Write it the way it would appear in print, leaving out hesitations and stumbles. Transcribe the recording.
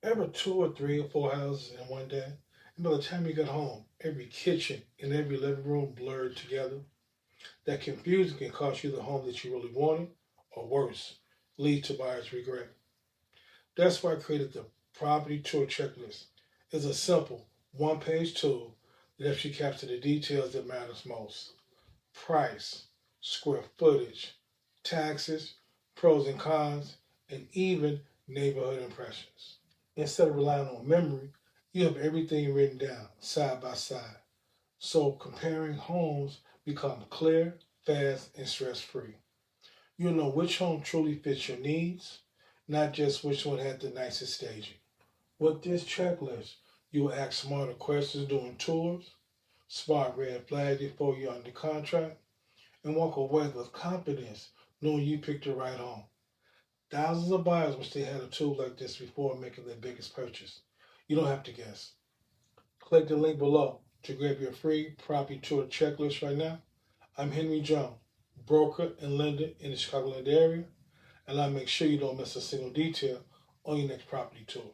Ever two or three or four houses in one day? And by the time you get home, every kitchen and every living room blurred together. That confusion can cost you the home that you really wanted, or worse, lead to buyer's regret. That's why I created the property tour checklist. It's a simple one-page tool that helps you capture the details that matters most. Price, square footage, taxes, pros and cons, and even neighborhood impressions. Instead of relying on memory, you have everything written down side by side. So comparing homes become clear, fast, and stress-free. You'll know which home truly fits your needs, not just which one had the nicest staging. With this checklist, you will ask smarter questions during tours, spot red flags before you're under contract, and walk away with confidence knowing you picked the right home. Thousands of buyers wish they had a tool like this before making their biggest purchase. You don't have to guess. Click the link below to grab your free property tour checklist right now. I'm Henry Jones, broker and lender in the Chicagoland area, and I'll make sure you don't miss a single detail on your next property tour.